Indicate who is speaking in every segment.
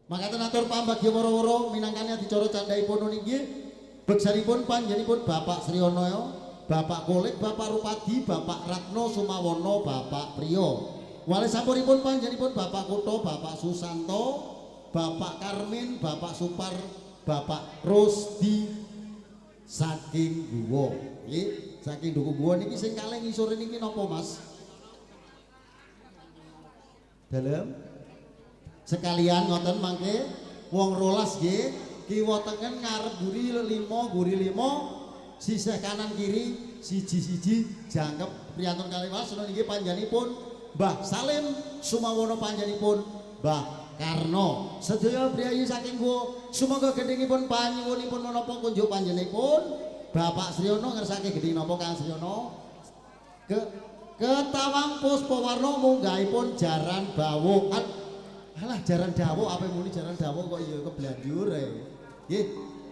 Speaker 1: Makaten atur pambagya woro-woro minangkane adicara candhaipun niki beksanipun panjenenganipun Bapak Sriono, Bapak Kolik, Bapak Rupadi, Bapak Ratno Sumawono, Bapak Priyo. Wali sampuripun panjenenganipun Bapak Kuto, Bapak Susanto, Bapak Karmin, Bapak Supar, Bapak Rusdi saking Guwo. Nggih, saking Duku Guwo niki sing kalih ngisor niki napa, Mas? Dalem sekalian ngoten mangke wong rolas nggih kiwa tengen ngarep guri 5 sisih kanan kiri siji jangkep priyantun kalih Mas niki panjenenganipun Mbah Salim Sumawono panjenenganipun Mbah Karno sedaya priyayi saking Guwo sumangga gendhingipun panyuwunipun menapa kunjuk panjenenganipun Bapak Sriono ngersake gendhing napa Kang Sriono Ketawang Puspawarna munggahipun jaran Bawo. Alah jaran dawo apa muni jaran dawo kok iya keblanjur e. Nggih.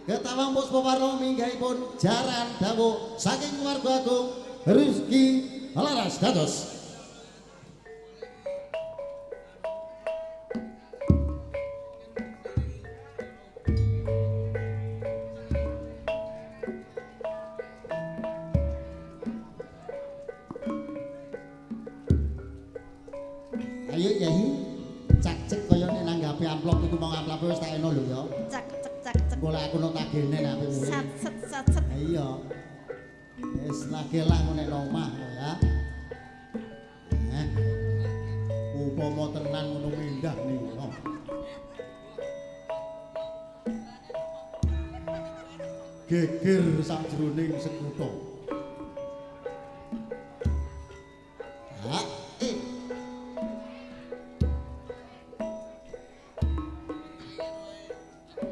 Speaker 1: Ketawang Puspawarna minggahipun jaran dawo saking keluarga agung Rizki Laras dados. Ayo Yai cak-cek kaya nek nanggapi amplop iku mau amplope wis tak eno lho ya.
Speaker 2: Cak-cek.
Speaker 1: Golek aku notagene nek ape muni.
Speaker 2: Sat.
Speaker 1: Iya. Wis lagelah nek nang omah ya. Upama tenan ngono mindah niku. Geger sajroning sekutha.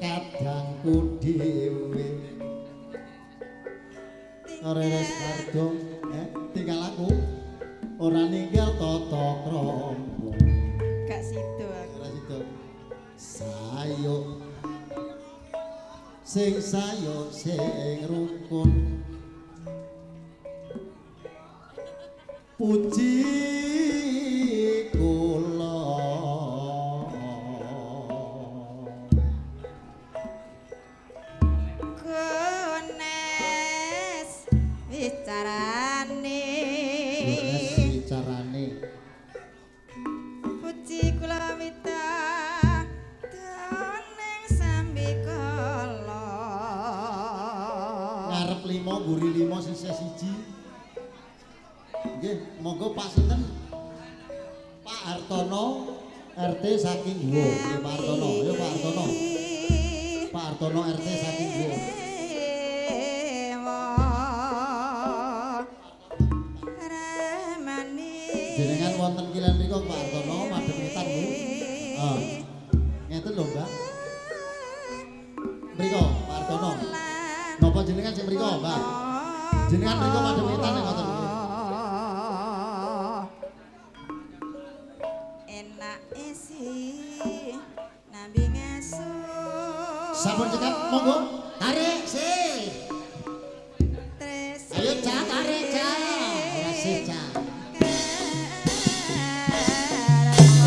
Speaker 1: Kadangku dhewe Reres Kardo tinggal aku ora ninggal tata krama
Speaker 2: Gak sido aku.
Speaker 1: ora sido sayo sing rukun puji kula
Speaker 2: Bicarane puji kula wita dening sambi kala
Speaker 1: ngarep 5 guri 5 sisih siji nggih monggo Pak sinten Pak Hartono RT saking Guwo nggih Pak Hartono ayo Pak Hartono Pak Hartono RT saking Guwo jenengan wonten kilen mriku Pak Hartono madhep ngetan Bu. Ngeten lho Mbak. Mriku Pak Hartono. Napa jenengan sing mriku Mbak? Jenengan mriku madhep ngetan ngoten nggih.
Speaker 2: Enak isi nabi ngesu.
Speaker 1: Sampun cekap monggo tarik sih. Ayo Cak tarik Cak. Ora sih Cak.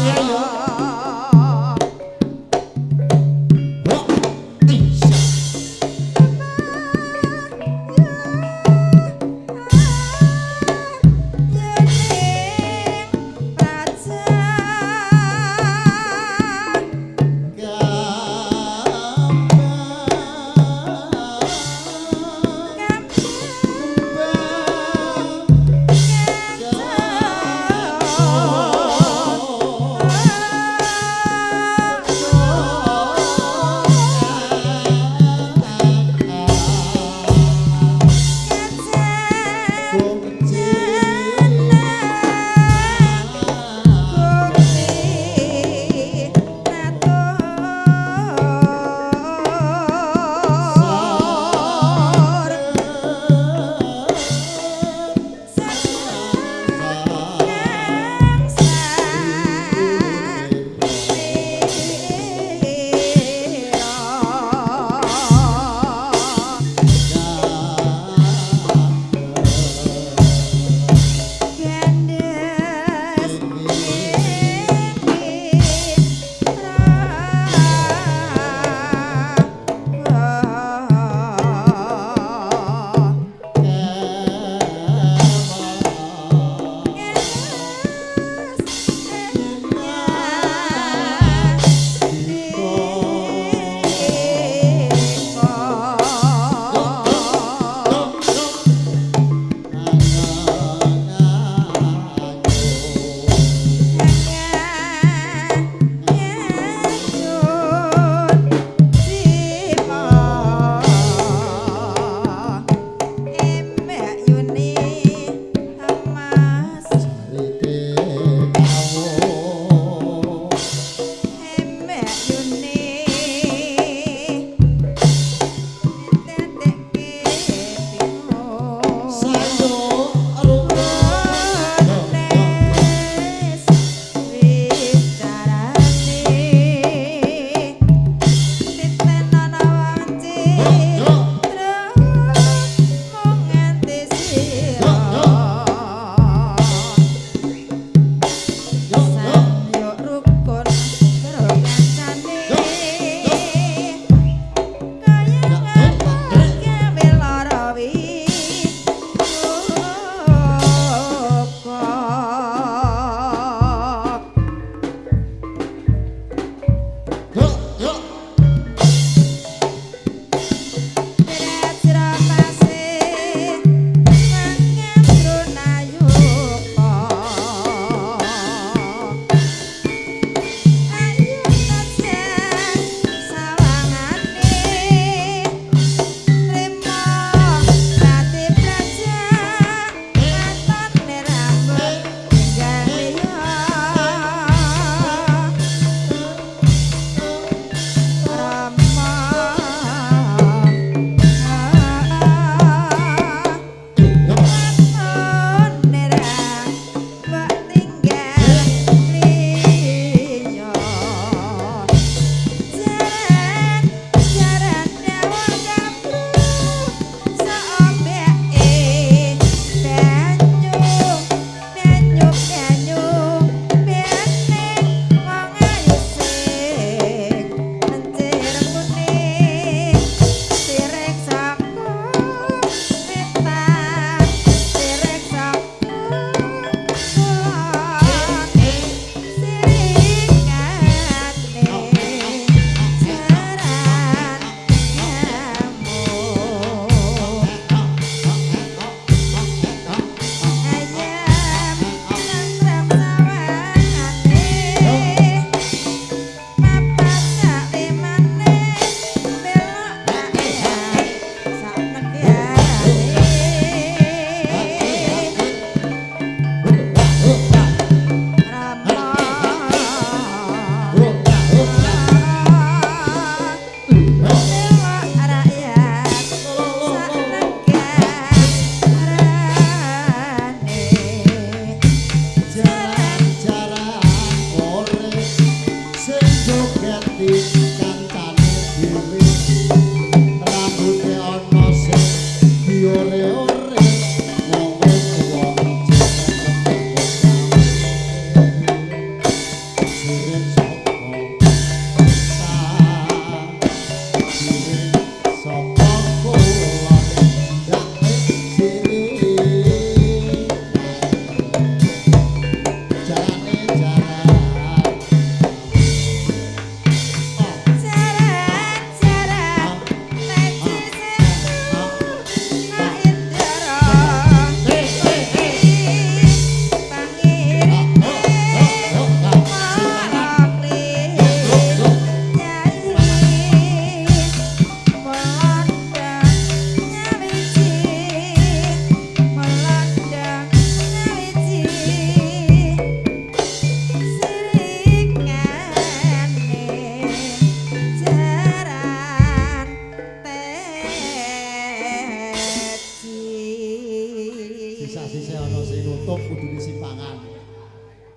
Speaker 1: Iya yo.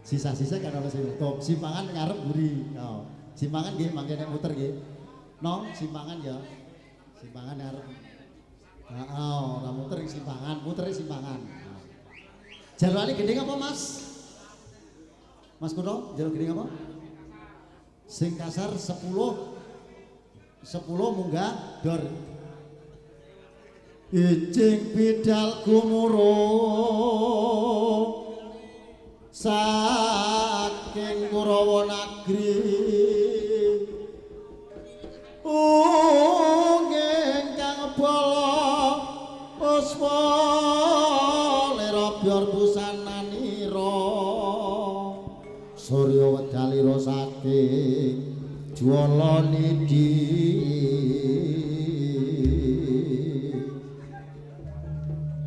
Speaker 1: Sisa-sisa kan ana sing nutup. Simpangan ngarep mburi. Oh. Simpangan nggih mangke nek muter nggih. No, simpangan ya. Simpangan ngarep. Heeh, ora muter simpangan, mutere simpangan. Jalurane gendeng apa, Mas? Mas Kuno, jalur gendeng apa? Sing kasar 10 munggah dor. Ijing bidal gumurung saking Kurawa Nagri ingkang bala puspa lera biar busananira surya wedalira saking jwala nidi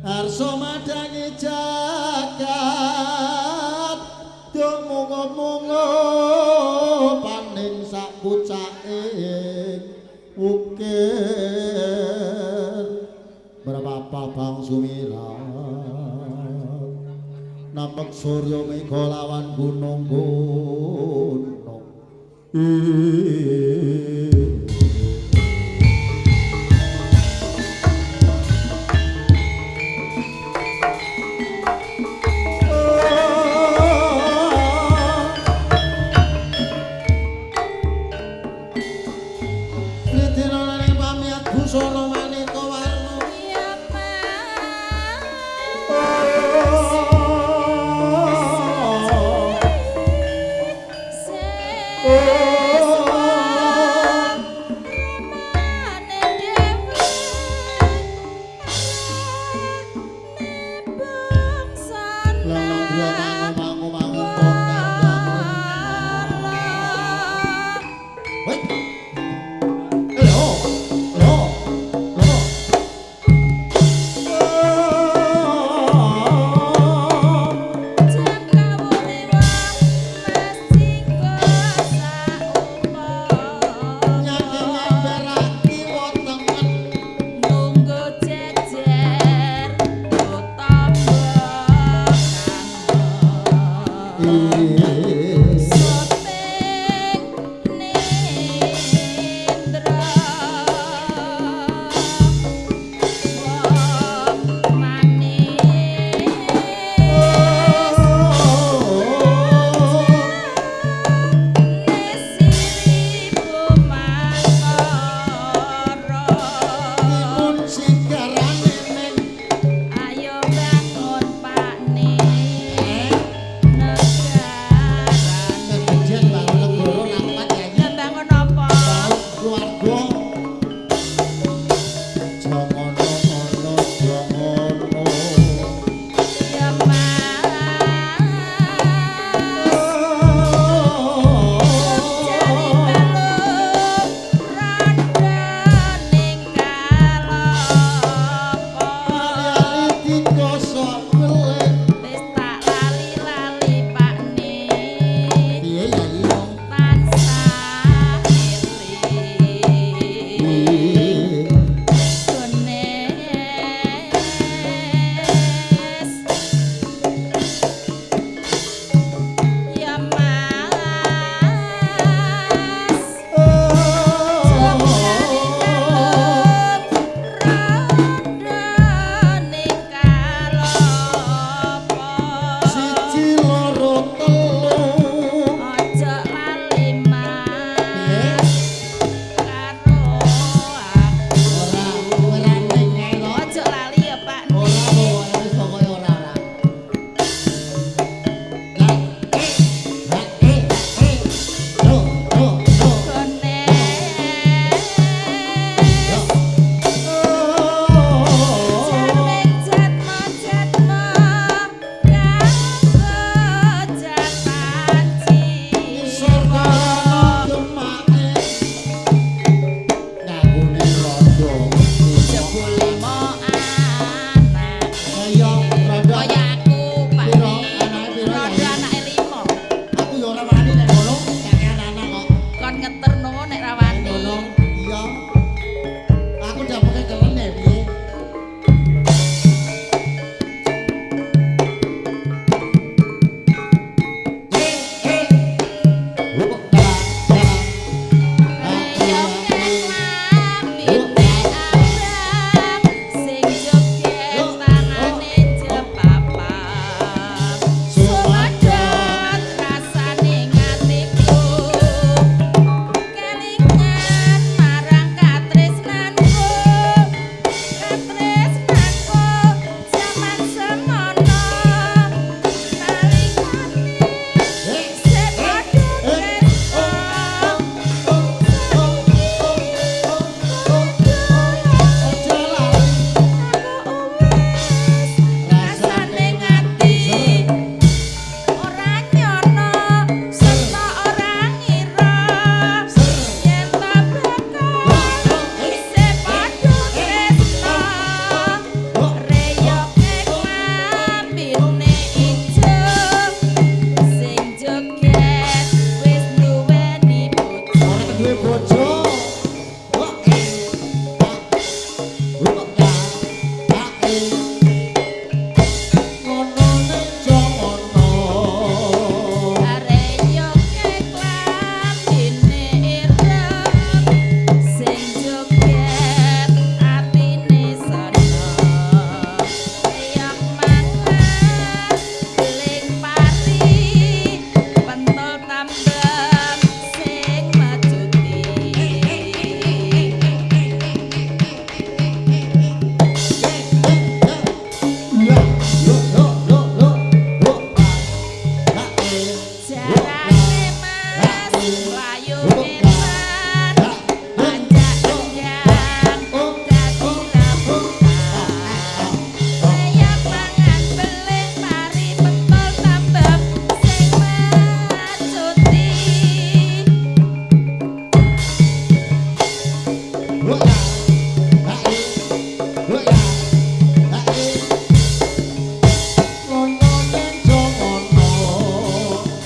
Speaker 1: arsa madangi jagat mungo-mungo paning sak caing ukir berapa bang sumiran namek surya mega lawan gunung-gunung Sono maneka warna
Speaker 2: ya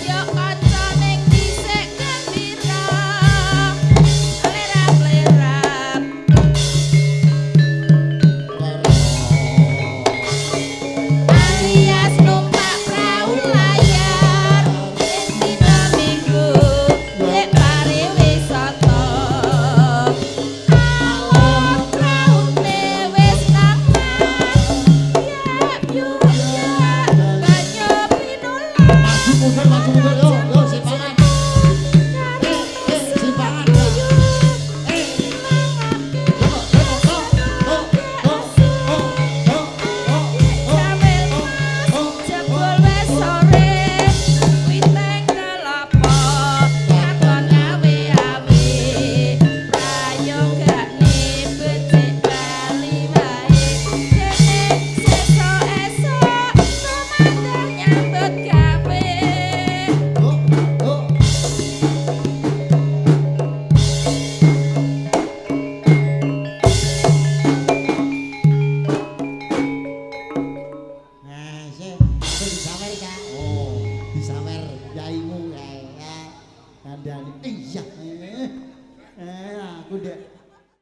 Speaker 2: Yo kanca ning dhisik gembira lerap-lerap alias numpak prau layar ing dina minggu nek pariwisata alon praune wis nangan yap yuk yap banyu pinulan
Speaker 1: Maju mundur yo simpangan. Simpangan.
Speaker 2: Jebul wis sore witeng kelapa katon awe-awe prayogane becik bali wae dene sesuk-esuk lumantar nyambut gawe
Speaker 1: Nah, disawer Kak. Oh, disawer yaimu kae. Kandhane. Iya. Aku ndek